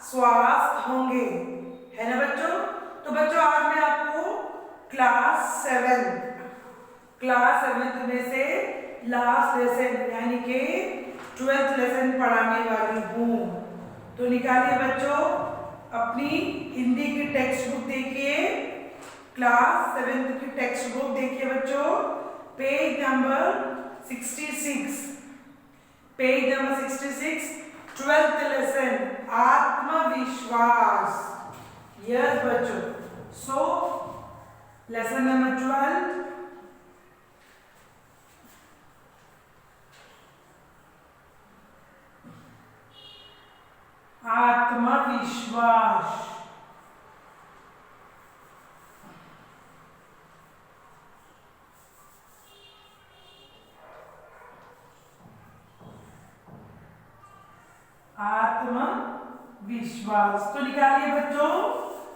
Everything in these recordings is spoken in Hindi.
स्वस्थ होंगे, है ना बच्चों। तो बच्चों आज मैं आपको क्लास 7th में से लास्ट लेसन यानी कि 12th लेसन पढ़ाने वाली हूँ। तो निकालिए बच्चों अपनी हिंदी की टेक्स्ट बुक देखिए, क्लास 7th की टेक्स्ट बुक देखिए बच्चों, page number 66, page number 66, 12th lesson आत्मविश्वास। यस बच्चों, सो लेसन नंबर 12 आत्मविश्वास। आत्मविश्वास तो निकालिए बच्चों,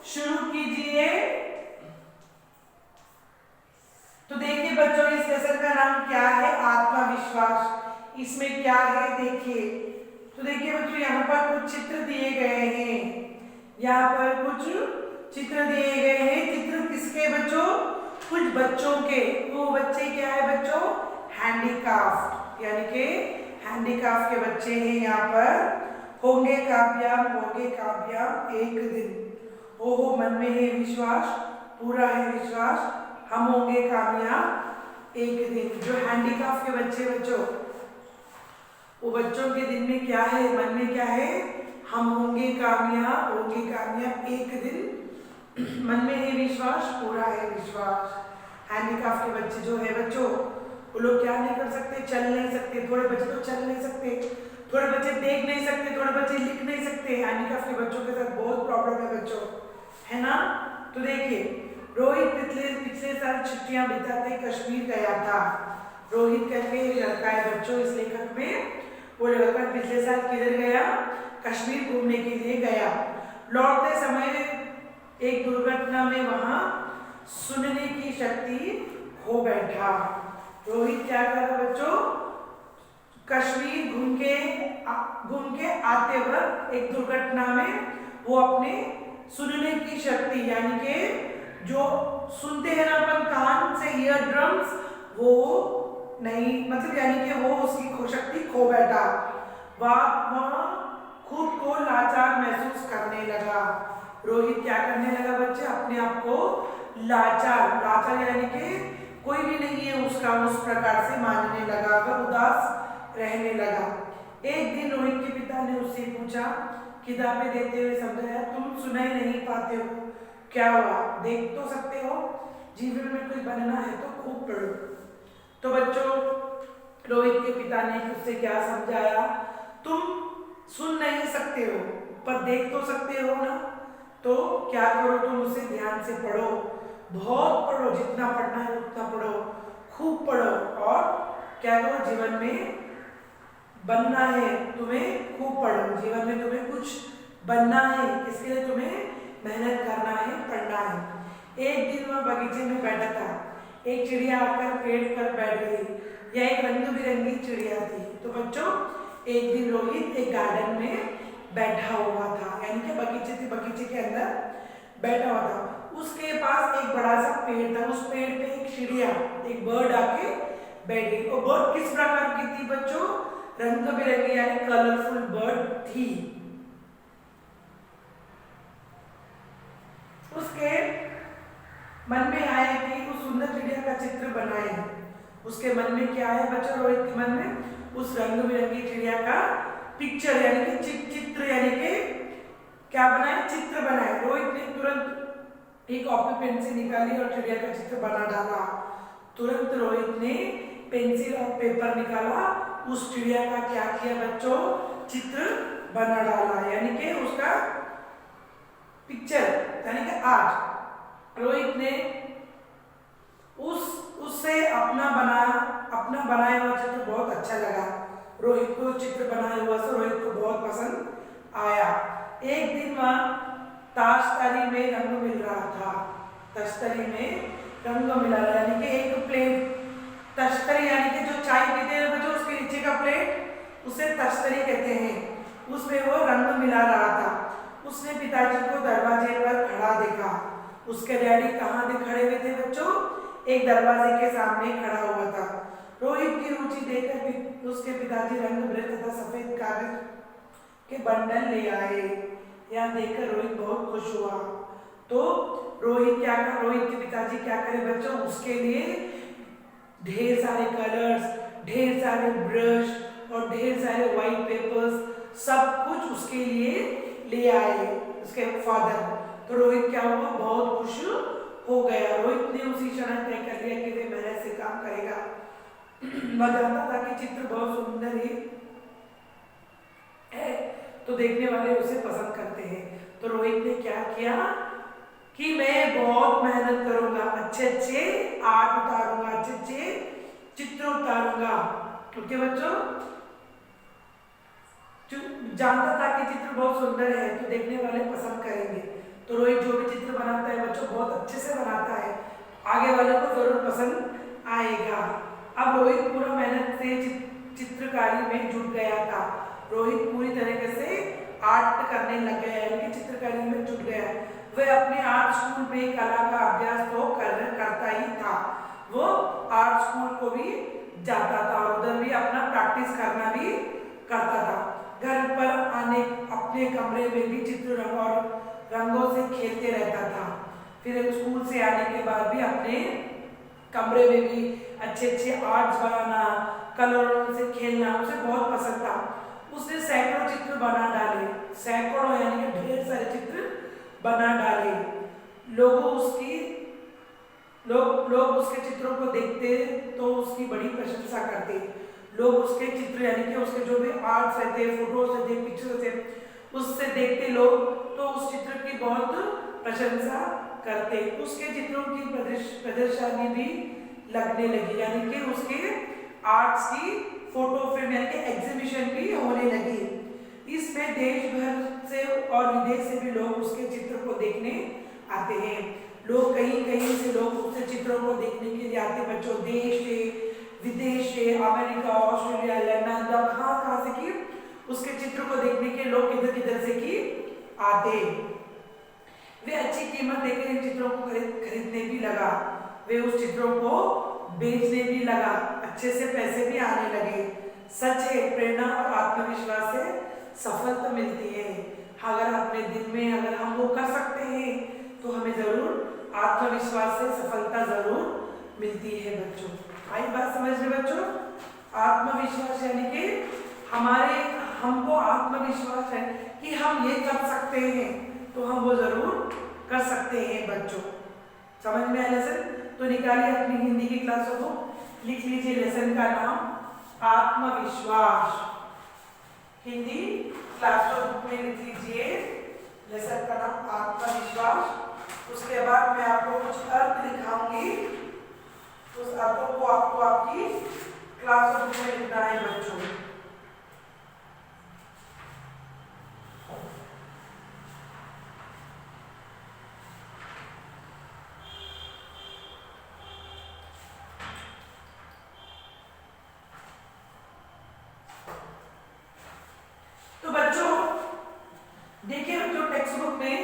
शुरू कीजिए। तो देखिए बच्चों इस लेसन का नाम क्या है, आत्मविश्वास। इसमें क्या है देखिए, तो देखिए बच्चों यहाँ पर कुछ चित्र दिए गए हैं, यहाँ पर कुछ चित्र दिए गए हैं। चित्र किसके बच्चों, कुछ बच्चों के। वो बच्चे क्या है बच्चों, हैंडीक्राफ्ट यानी कि हैंडीक्राफ्ट के बच्चे हैं। यहाँ पर होंगे कामयाब एक दिन। ओहो मन में है विश्वास, पूरा है विश्वास, हम होंगे कामयाब एक दिन। जो हैंडीक्राफ्ट के बच्चे बच्चों, वो बच्चों के दिन में क्या है, मन में क्या है, हम होंगे कामयाब एक दिन। मन में है विश्वास, पूरा है विश्वास। हैंडीक्राफ्ट के बच्चे जो है बच्चों, वो लोग क्या नहीं कर सकते, चल नहीं सकते। थोड़े बच्चे तो चल नहीं सकते, थोड़े बच्चे देख नहीं सकते, थोड़े बच्चे लिख नहीं सकते। हैंडीक्राफ्ट के बच्चों के साथ बहुत प्रॉब्लम है बच्चों, है ना। तो देखिए रोहित पिछले साल छुट्टियां बिताते कश्मीर गया था। रोहित करके लड़का है बच्चों इस लेखक में। वो लड़का पिछले साल किधर गया, कश्मीर घूमने के लिए गया। लौटते समय एक दुर्घटना में वहां सुनने की शक्ति खो बैठा। रोहित क्या कर रहा बच्चों, कश्मीर घूम के आते वक्त एक दुर्घटना में वो अपने सुनने की शक्ति यानी कि जो सुनते हैं ना अपन कान से, ईयर ड्रम्स, वो नहीं, मतलब यानी कि वो उसकी शक्ति खो बैठा। वह खुद को लाचार महसूस करने लगा। रोहित क्या करने लगा बच्चे, अपने आप को लाचार यानी कि कोई भी नहीं है उसका, उस प्रकार से मानने लगा, वह उदास रहने लगा। एक दिन रोहित के पिता ने उससे पूछा, किताबें देते हुए समझाया, तुम सुनाई नहीं पाते हो, क्या हुआ, देख तो सकते हो, जीवन में कुछ बनना है तो खूब पढ़ो। तो बच्चों रोहित के पिता ने उससे क्या समझाया, तुम सुन नहीं सकते हो पर देख तो सकते हो ना, तो क्या करो, तुम उसे ध्यान से पढ़ो, बहुत पढ़ो, जितना पढ़ना है उतना पढ़ो, खूब पढ़ो, और क्या करो, जीवन में बनना है तुम्हें, खूब पढ़ो, जीवन में तुम्हें कुछ बनना है, इसके लिए तुम्हें मेहनत करना है, पढ़ना है। एक दिन वह बगीचे में बैठा था, एक चिड़िया आकर पेड़ पर बैठ गई। यह एक रंग बिरंगी चिड़िया थी। तो बच्चों एक दिन रोहित एक गार्डन में बैठा हुआ था, यानी कि बगीचे थी, बगीचे के अंदर बैठा हुआ था। उसके पास एक बड़ा सा पेड़ था, उस पेड़ पे एक चिड़िया, एक बर्ड आके बैठ गई। और बर्ड किस प्रकार की थी बच्चों, रंग बिरंगी यानी कलरफुल बर्ड थी। उसके मन में आया कि उस सुंदर चिड़िया का चित्र बनाए। उसके मन में क्या है बच्चों, रोहित के मन में उस रंग बिरंगी चिड़िया का पिक्चर यानी कि चित्र यानी कि क्या बनाए, चित्र बनाए। रोहित ने तुरंत एक कॉपी पेंसिल निकाली और चिड़िया का चित्र बना डाला। तुरंत रोहित ने पेंसिल और पेपर निकाला, उस चिड़िया का क्या किया बच्चों, चित्र बना डाला, यानी कि उसका पिक्चर यानी कि आर्ट। रोहित ने उससे अपना बनाया हुआ चित्र बहुत अच्छा लगा। रोहित को चित्र बनाया हुआ से रोहित को बहुत पसंद आया। एक दिन वह ताशतरी में रंग मिल रहा था, तश्तरी में रंग मिला रहा, यानी कि एक प्लेट, तश्तरी यानी कि जो चाय पीते हैं बच्चों उसके नीचे का प्लेट, उसे तश्तरी कहते हैं, उसमें वो रंग मिला रहा था। पिताजी को दरवाजे पर खड़ा देखा। उसके डैडी कहाँ खड़े हुए थे बच्चों? एक दरवाजे के सामने खड़ा हुआ था। रोहित की रुचि देखकर उसके पिताजी रंग बिरंगे तथा सफेद कागज के बंडल ले आए। यह देखकर रोहित बहुत खुश हुआ। तो रोहित के पिताजी क्या करे बच्चों? उसके लिए ढेर सारे कलर्स, ढेर सारे ब्रश और ढेर सारे व्हाइट पेपर्स, सब कुछ उसके लिए ले आए उसके फादर। तो रोहित क्या हुआ? बहुत खुश हो गया। रोहित ने उसी क्षण तय कर लिया कि वे मेहनत से काम करेगा। वह जानता था कि चित्र बहुत सुंदर है तो देखने वाले उसे पसंद करते हैं। तो रोहित ने क्या किया कि मैं बहुत मेहनत करूंगा, अच्छे अच्छे आर्ट उतारूंगा, अच्छे अच्छे चित्र उतारूंगा। ओके बच्चों, जानता था कि चित्र बहुत सुंदर है तो देखने वाले पसंद करेंगे। तो रोहित जो भी चित्र बनाता है बच्चों बहुत अच्छे से बनाता है, आगे वाले को जरूर पसंद आएगा। अब रोहित पूरा मेहनत से चित्रकारी में जुट गया था। रोहित पूरी तरीके से आर्ट करने लग गया, यानी चित्रकारी में जुट गया। वह अपने आर्ट स्कूल में कला का अभ्यास तो करता ही था। वो आर्ट स्कूल को भी जाता था और उधर भी अपना प्रैक्टिस करना भी करता था। घर पर आने अपने कमरे में भी चित्र और रंगों से खेलते रहता था। फिर स्कूल से आने के बाद भी अपने कमरे में भी अच्छे अच्छे आर्ट्स बनाना, कलरों से खेलना उसे बहुत पसंद था। उसने सैकड़ों चित्र बना डाले, सैकड़ों यानी कि ढेर सारे चित्र बना डाले। लोग उसके चित्रों को देखते तो उसकी बड़ी प्रशंसा करते। लोग उसके चित्र यानी कि उसके जो भी आर्ट्स रहते, फोटोज रहते, पिक्चर्स रहते, उससे देखते लोग तो उस चित्र की बहुत प्रशंसा करते। उसके चित्रों की प्रदर्शनी भी लगने लगी, यानी कि उसके आर्ट्स की फोटो फ्रेम यानी कि एग्जीबिशन भी होने लगी। इसमें देश भर से और विदेश से भी लोग उसके चित्र को देखने आते हैं। लोग कहीं कहीं से लोग उसके चित्रों को देखने के लिए आते बच्चों, देश से, विदेश से, अमेरिका, ऑस्ट्रेलिया, लंदन, कहाँ से की उसके चित्र को देखने के लोग किधर किधर से की आते। वे अच्छी कीमत देकर इन चित्रों को खरीदने भी लगा। वे उस चित्रों को बेचने भी लगा, अच्छे से पैसे भी आने लगे। सच है, प्रेरणा और आत्मविश्वास से सफलता मिलती है। अगर अपने दिल में अगर हम वो कर सकते हैं तो हमें जरूर आत्मविश्वास से सफलता जरूर मिलती है बच्चों। आई बात समझ रहे बच्चों? आत्मविश्वास यानी कि हमको आत्मविश्वास है कि हम ये कर सकते हैं तो हम वो जरूर कर सकते हैं बच्चों। समझ में आया लेसन? तो निकालिए अपनी हिंदी की क्लासों को, लिख लीजिए लेसन का नाम आत्मविश्वास। हिंदी क्लासों में लिख लीजिए लेसन का नाम आत्मविश्वास। उसके बाद मैं आपको कुछ अर्थ लिखाऊंगी, उस अर्थों को आपको आपकी क्लासों में लिखना है बच्चों। तो बच्चों देखिए बच्चों टेक्स्ट बुक में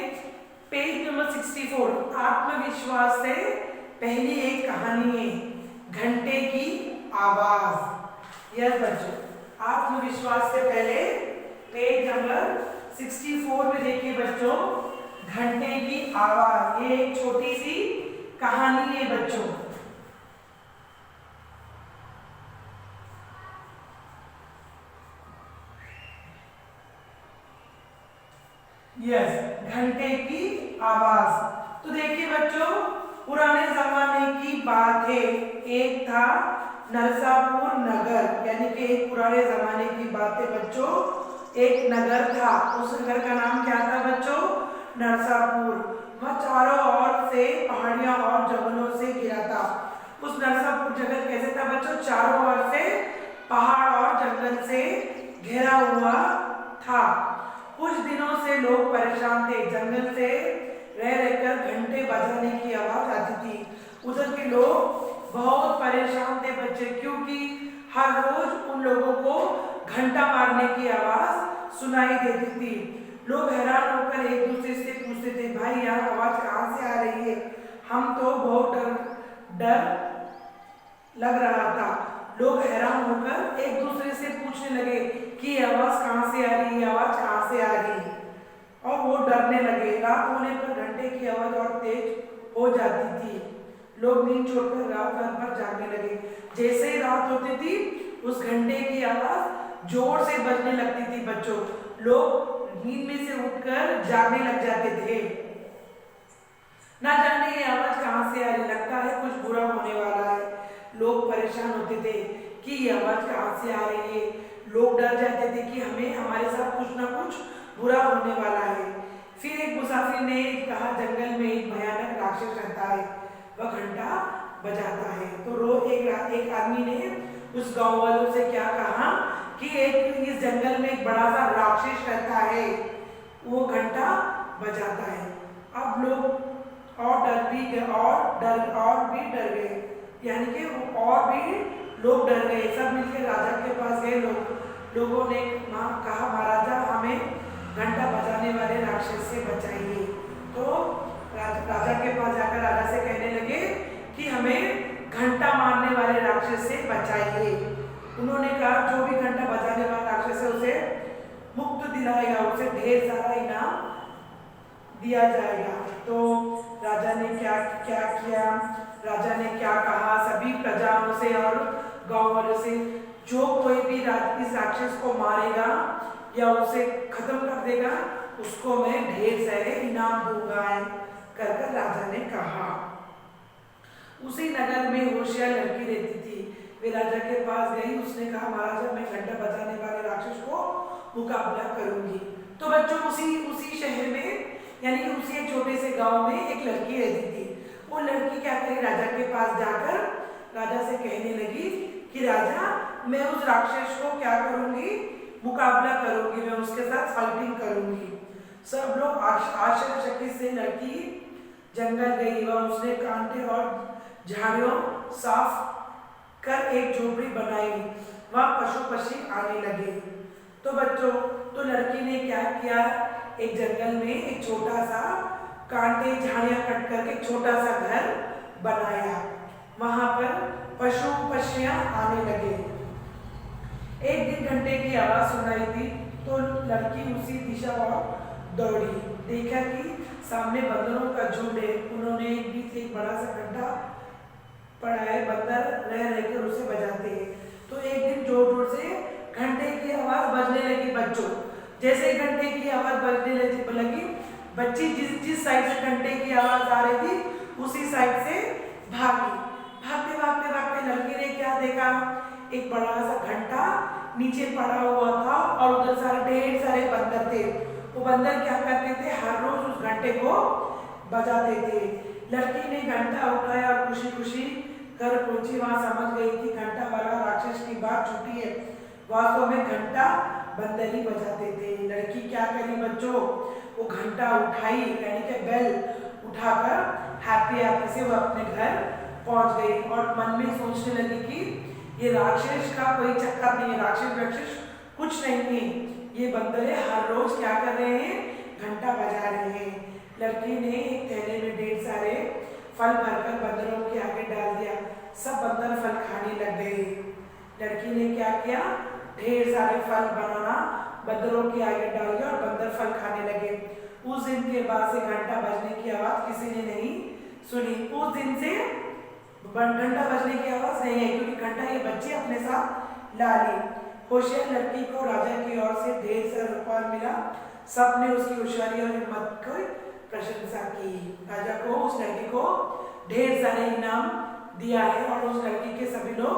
पेज नंबर 64 आत्मविश्वास से पहली एक कहानी है, घंटे की आवाज। यस बच्चों, आत्मविश्वास से पहले पेज नंबर 64 में देखिए बच्चों, घंटे की आवाज। ये एक छोटी सी कहानी है बच्चों। यस, घंटे की आवाज। तो देखिए बच्चों, पुराने जमाने की बात है। एक था नरसापुर नगर, यानी कि एक पुराने जमाने की बात है बच्चों। एक नगर था, उस नगर का नाम क्या था बच्चों? नरसापुर। वह चारों ओर से पहाड़ियां और जंगलों से घिरा था। उस नरसापुर जगह कैसे था बच्चों? चारों ओर से पहाड़ और जंगल से घिरा हुआ था। कुछ दिनों से लोग परेशान थे, जंगल से रह रहकर घंटे बजाने की आवाज आती थी। उधर के लोग बहुत परेशान थे बच्चे, क्योंकि हर रोज उन लोगों को घंटा मारने की आवाज सुनाई देती थी। लोग हैरान होकर एक दूसरे से हम तो बहुत डर लग रहा था। लोग हैरान होकर एक दूसरे से पूछने लगे कि ये आवाज कहाँ से आ रही, ये आवाज कहाँ से आ रही, और वो डरने लगे। रात होने पर घंटे की आवाज और तेज हो जाती थी। लोग नींद छोड़कर रात भर जागने लगे। जैसे ही रात होती थी उस घंटे की आवाज जोर से बजने लगती थी। बच्चों, लोग नींद में से उठकर जागने लग जाते थे। ना जाने ये आवाज कहाँ से आ रही, लगता है कुछ बुरा होने वाला है। लोग परेशान होते थे कि ये आवाज कहाँ से आ रही है। लोग डर जाते थे कि हमें हमारे साथ कुछ ना कुछ बुरा होने वाला है। फिर एक मुसाफिर ने कहा, जंगल में एक भयानक राक्षस रहता है, वह घंटा बजाता है। तो एक आदमी ने उस गांव वालों से क्या कहा कि इस जंगल में एक बड़ा सा राक्षस रहता है, वो घंटा बजाता है। अब लोग और भी डर गए, यानी कि और भी लोग डर गए। सब मिलकर राजा के पास गए। लोगों ने कहा, महाराजा हमें घंटा बजाने वाले राक्षस से बचाइए। तो राजा के पास जाकर राजा से कहने लगे कि हमें घंटा मारने वाले राक्षस से बचाइए। उन्होंने कहा, जो भी घंटा बजाने वाला राक्षस है उसे मुक्त दिलाएगा, उसे ढेर सारा इनाम दिया जाएगा। तो राजा ने क्या किया, राजा ने क्या कहा, सभी प्रजाओं से और गांव वालों से, जो कोई भी इस राक्षस को मारेगा या उसे खत्म कर देगा उसको मैं ढेर सारे इनाम दूंगा, कर राजा ने कहा। उसी नगर में होशियार लड़की रहती थी। वे राजा के पास गई। उसने कहा, महाराजा मैं घंटा बजाने वाले राक्षस को मुकाबला करूंगी। तो बच्चों, उसी शहर में यानी कि उसी एक छोटे से गांव में एक लड़की रहती थी। वो लड़की क्या करी, राजा के पास जाकर राजा से कहने लगी कि राजा मैं उस राक्षस को क्या करूंगी, मुकाबला करूंगी, मैं उसके साथ फाइटिंग करूंगी। सब लोग आश्चर्यचकित से लड़की जंगल गई और उसने कांटे और झाड़ियों साफ कर एक झोपड़ी बनाई। वहां पशु पक्षी आने लगे। तो बच्चों, तो लड़की ने क्या किया, एक जंगल में एक छोटा सा कांटे झाड़ियां कट करके एक छोटा सा घर बनाया। वहां पर पशु पक्षियां आने लगे। एक दिन घंटे की आवाज सुनाई दी तो लड़की उसी दिशा और दौड़ी। देखा कि सामने बंदरों का झुंड है। उन्होंने एक बड़ा सा घंटा पड़ा है, बंदर रह रहकर उसे बजाते हैं। तो एक दिन जोर जोर से घंटे की आवाज बजने लगी। बच्चों, जैसे घंटे की आवाज बजने लगी, बच्ची जिस साइड से घंटे की आवाज आ रही थी उसी साइड से भागी। भागते भागते भागते लड़की ने क्या देखा, एक बड़ा सा घंटा नीचे पड़ा हुआ था और उधर ढेर सारे बंदर थे। वो बंदर क्या करते थे, हर रोज उस घंटे को बजाते थे। लड़की ने घंटा उठाया और खुशी खुशी घर पहुंची। वहां समझ गई कि घंटा वाला राक्षस की बात झूठी है, वास्तव में घंटा बंदर ही बजाते थे। लड़की क्या करी बच्चों, वो घंटा उठाई यानी कि बेल उठाकर हैप्पी से वो अपने घर पहुंच गई और मन में सोचने लगी कि ये राक्षस का कोई चक्कर नहीं है, राक्षस कुछ नहीं है, ये बंदर हर रोज क्या कर रहे हैं, घंटा बजा रहे हैं। लड़की ने एक थैले में ढेर सारे फल भरकर बंदरों के आगे डाल दिया। सब बंदर फल खाने लग गए। लड़की ने क्या किया, ढेर सारे फल बनाना बंदरों के आगे डाल दिया और बंदर फल खाने लगे। उस दिन के बाद से घंटा बजने की आवाज किसी ने नहीं सुनी। उस दिन से घंटा बजने की आवाज नहीं है, क्योंकि घंटा ये बच्चे अपने साथ ला ली। होशियार लड़की को राजा की ओर से ढेर सारा उपहार मिला। सबने उसकी होशियारी और हिम्मत की प्रशंसा की। राजा को उस लड़की को ढेर सारे इनाम दिया है और उस लड़की के सभी लोग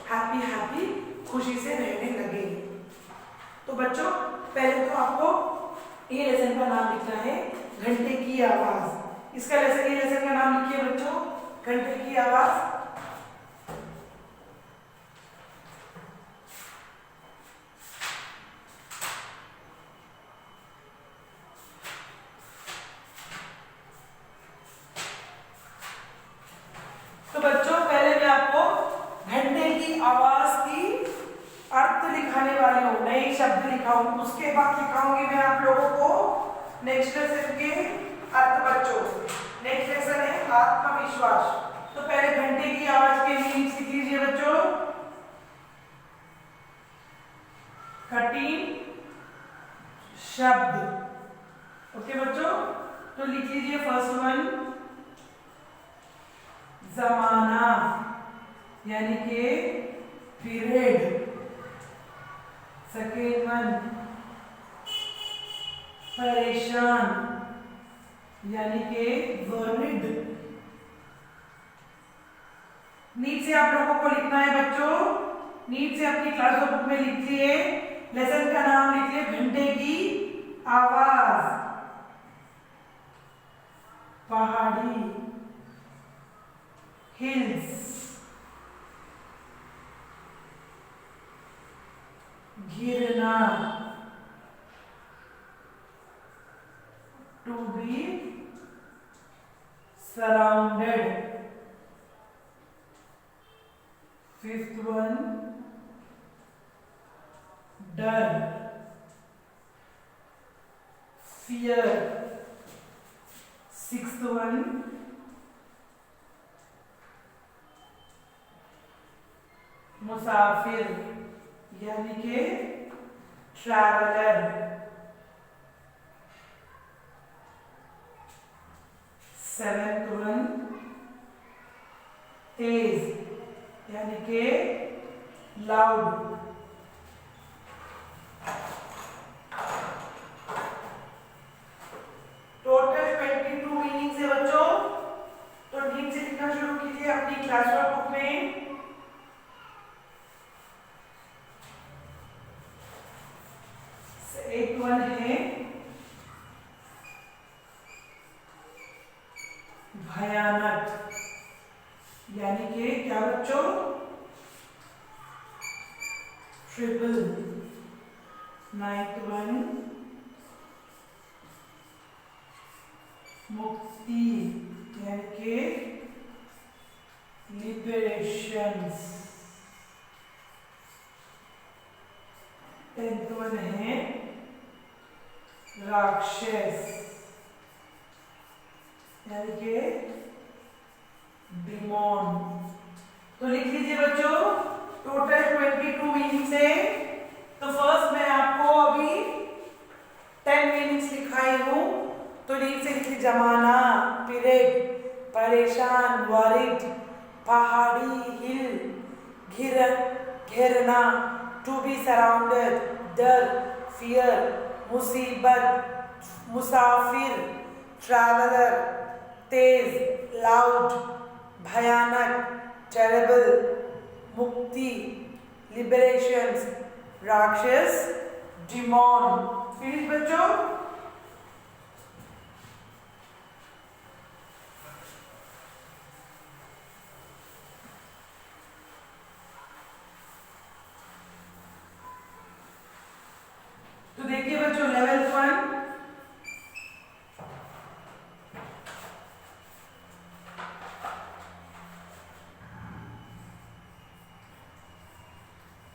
हैप्पी खुशी से रहने लगे। तो बच्चों, पहले तो आपको ये लेसन का नाम लिखना है, घंटे की आवाज। इसका ये लेसन का नाम लिखिए बच्चों, घंटे की आवाज। तो बच्चों, पहले मैं आपको घंटे की आवाज की अर्थ लिखाने वाली हूँ, नए शब्द लिखाऊंगी। उसके बाद लिखाऊंगी मैं आप लोगों को नेक्स्ट लेसन के अर्थ बच्चों। नेक्स्ट लेसन है आत्मविश्वास। तो पहले घंटे की आवाज के मीनिंग्स लिख लीजिए बच्चों। कठिन शब्द। ओके बच्चों, तो लिख लीजिए फर्स्ट वन जमाना यानी कि पीरियड। सेकेंड वन परेशान यानी कि वरिड। नीट से आप लोगों को लिखना है बच्चों, नीट से अपनी क्लास बुक में लिखिए। लेसन का नाम लिखिए घंटे की आवाज। पहाड़ी हिल्स, गिरना to be surrounded. Fifth one डर फियर। सिक्स्थ वन मुसाफिर यानी कि ट्रैवलर। सेवेंथ वन तेज यानी कि लाउड। टोटल 22 मीनिंग्स है बच्चों। तो ठीक से लिखना शुरू कीजिए अपनी क्लास बुक में। एक वन है भयानक यानी कि क्या बच्चों ट्रिपल। नाइन्थ वन मुक्ति यानी कि लिबरेशंस। टेंथ वन है राक्षस यानी कि डिमोन। तो लिख लीजिए बच्चों टोटल 22 मीनिंग्स है। तो फर्स्ट मैं आपको अभी 10 मीनिंग्स लिखाई हूं। तो नीचे से लिखिए जमाना पीरियड, परेशान वरिड, पहाड़ी हिल, घेरना टू बी सराउंडेड, डर फियर, मुसीबत मुसाफिर ट्रैवलर, तेज लाउड, भयानक टेरेबल, मुक्ति लिबरेशंस, राक्षस डिमोन। फिनिश बच्चों। तो देखिए बच्चों लेवल 1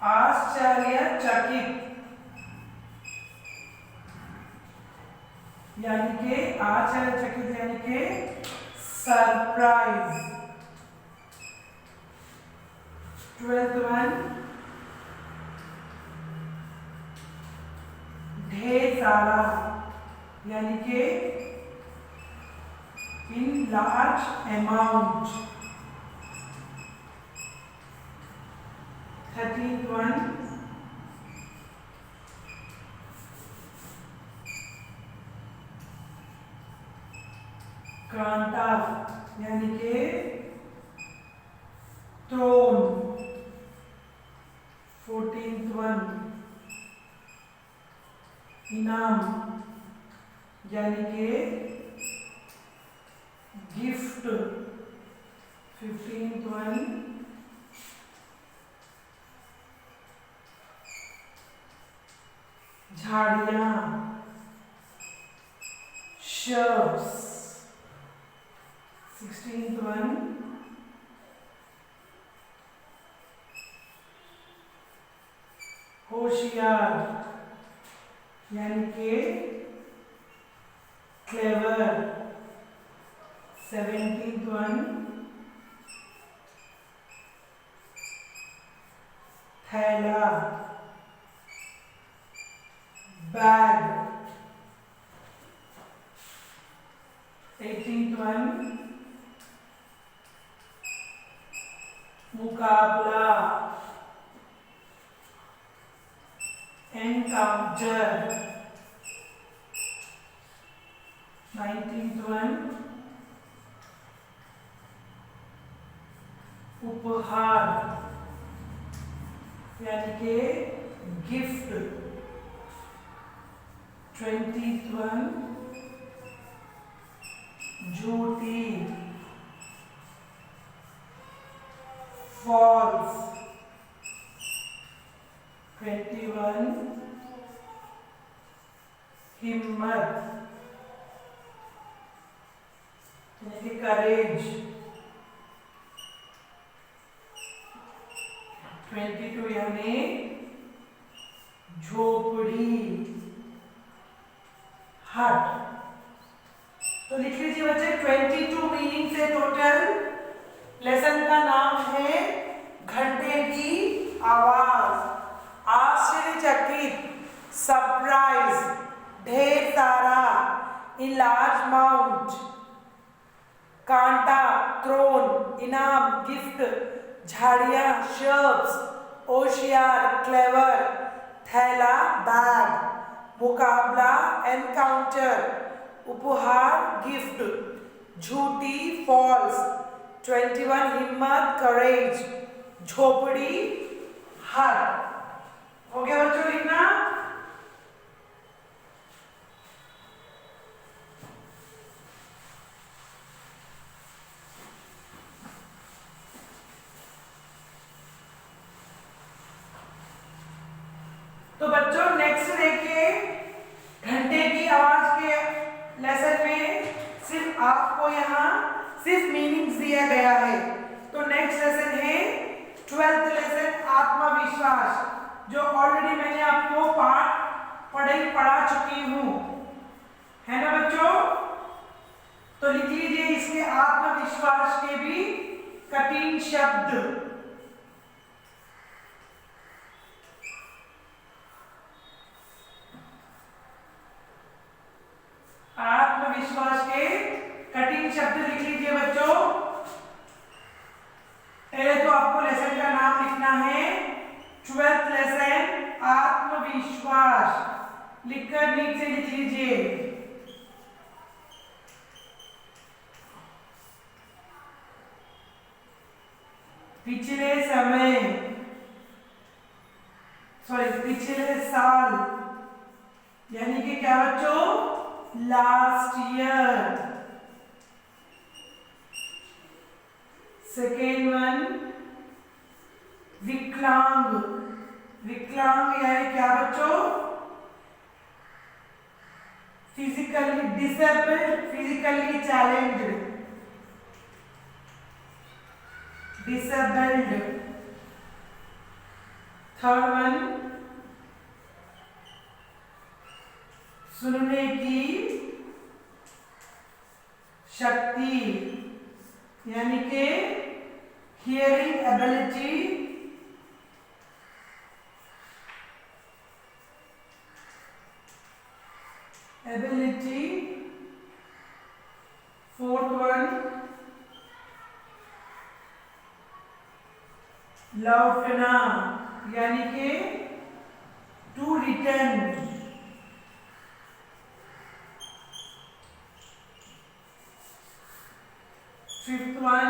आश्चर्यचकित यानी कि आश्चर्यचकित यानी कि सरप्राइज। 12th वन ढेर सारा यानी कि in large amount. 13th one कांटा यानी कि थ्रोन। 14th वन इनाम यानी कि गिफ्ट। 15th वन झाड़ियां शर्ट्स। 16th वन होशियार यानी कि क्लेवर। 17th one, थैला, बैग, 18th one, मुकाबला, एनकाउंटर, 19th one, उपहार यानी के गिफ्ट, 20th one, झूठी, फॉल्स, 21, हिम्मत यानी कि करेज, 22 यानी झोपड़ी, हट। तो लिख लीजिए बच्चे 22 मीनिंग से टोटल लेसन का नाम है घंटे की आवाज, आश्चर्यचकित, सरप्राइज, ढेर सारा, इन लार्ज अमाउंट, कांटा, क्रोन, इनाम, गिफ्ट, झाड़ियां, शर्ब्स, होशियार, क्लेवर, थैला, बैग, मुकाबला, एनकाउंटर, उपहार, गिफ्ट, झूठी, फॉल्स, 21 हिम्मत, करेज, झोपड़ी, हट। हो गया बच्चों लिखना? तो बच्चों नेक्स्ट देखिए, घंटे की आवाज के लेसन में सिर्फ आपको यहाँ सिर्फ मीनिंग्स दिया गया है। तो नेक्स्ट लेसन है 12th लेसन आत्मविश्वास, जो ऑलरेडी मैंने आपको पाठ पढ़ा चुकी हूँ, है ना बच्चों? तो लिख लीजिए इसके आत्मविश्वास के भी कठिन शब्द। आत्मविश्वास के कठिन शब्द लिख लीजिए बच्चों। पहले तो आपको लेसन का नाम लिखना है 12th लेसन आत्मविश्वास, लिखकर नीचे लिख लीजिए। पिछले समय, पिछले साल, यानी कि क्या बच्चों? Last year. सेकेंड वन विकलांग, विकलांग यानी क्या बच्चों? Physically disabled, physically challenged, disabled. Third one सुनने की शक्ति, यानी कि हियरिंग एबिलिटी, फोर्थ वन लौटना, यानी कि टू रिटर्न। फिफ्थ वन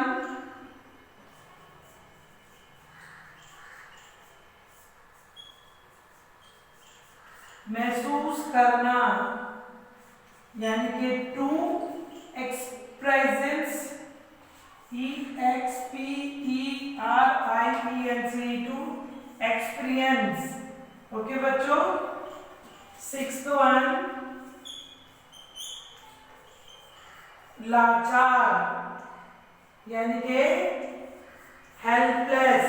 महसूस करना, यानी कि to experience, EXPERIENCE, to experience. Okay बच्चों। सिक्स्थ वन लाचार, यानी कि हेल्पलेस।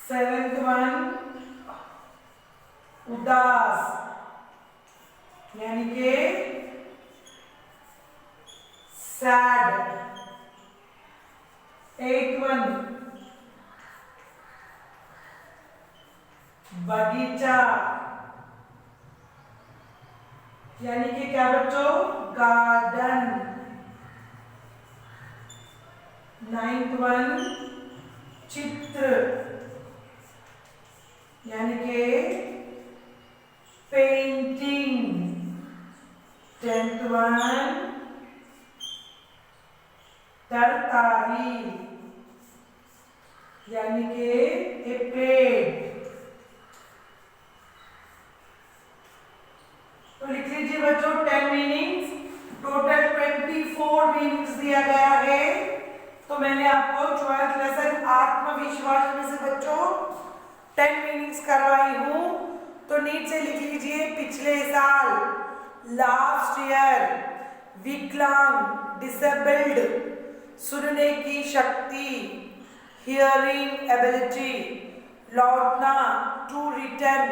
सेवेंथ वन उदास, यानी कि sad. 8th one, बगीचा, यानी कि क्या बच्चों, गार्डन। 9th वन, चित्र, यानी कि पेंटिंग। 10th वन, तरकारी, यानी कि ए प्लेट। तो लिख लीजिए बच्चों 10 मीनिंग्स, टोटल 24 मीनिंग्स दिया गया है। तो मैंने आपको 12th लेसन आत्मविश्वास में से बच्चों 10 मीनिंग्स करवाई हूं। तो नीचे से लिख लीजिए पिछले साल, लास्ट ईयर, विकलांग, डिसेबल्ड, सुनने की शक्ति, हियरिंग एबिलिटी, लौटना, टू रिटर्न,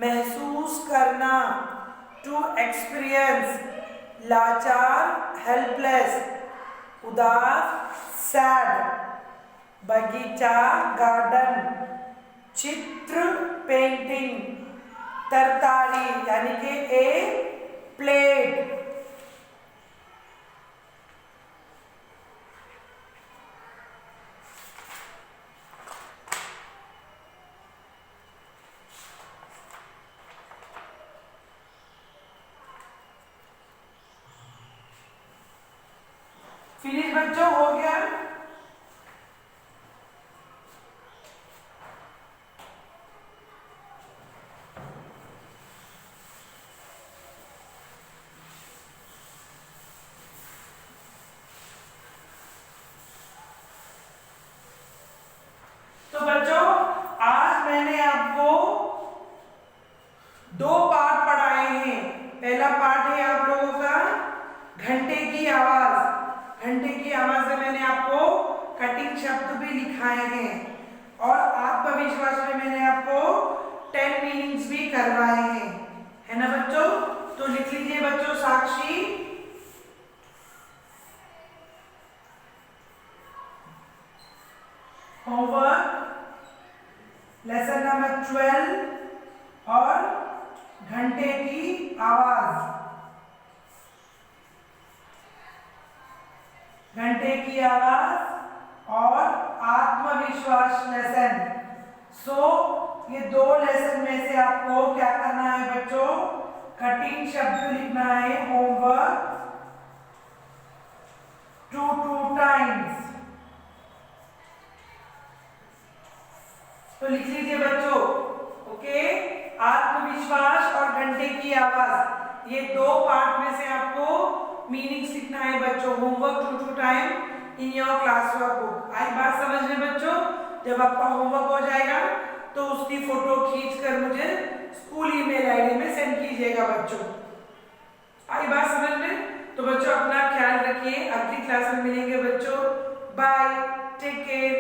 महसूस करना, टू एक्सपीरियंस, लाचार, हेल्पलेस, उदास, सैड, बगीचा, गार्डन, चित्र, पेंटिंग, तरकारी, यानी कि ए प्लेट। फिनिश बच्चों, हो गया। तो बच्चों आज मैंने आपको 2 पार्ट पढ़ाए हैं। पहला पार्ट है आप लोगों का घंटे की आवाज। घंटे की आवाज में मैंने आपको कटिंग शब्द भी लिखाए हैं और आत्मविश्वास में मैंने आपको 10 मीनिंग्स भी करवाए हैं, है ना बच्चों। तो लिख लीजिए बच्चों, साक्षी, होमवर्क, लेसन नंबर 12 और घंटे की आवाज। घंटे की आवाज और आत्मविश्वास लेसन। ये 2 लेसन में से आपको क्या करना है बच्चों, कटिंग शब्द लिखना है, होमवर्क 2 टाइम्स। तो लिख लीजिए बच्चों, ओके। आत्मविश्वास और घंटे की आवाज, ये 2 पार्ट में से आपको मीनिंग्स लिखना है बच्चों, homework 2 time in your class work book. आई बात समझ में बच्चों। जब आपका होमवर्क हो जाएगा तो उसकी फोटो खींचकर मुझे स्कूल ईमेल आईडी में सेंड कीजिएगा बच्चों। आई बात समझ में। तो बच्चों अपना ख्याल रखिए, अगली क्लास में मिलेंगे बच्चों। Bye, take care.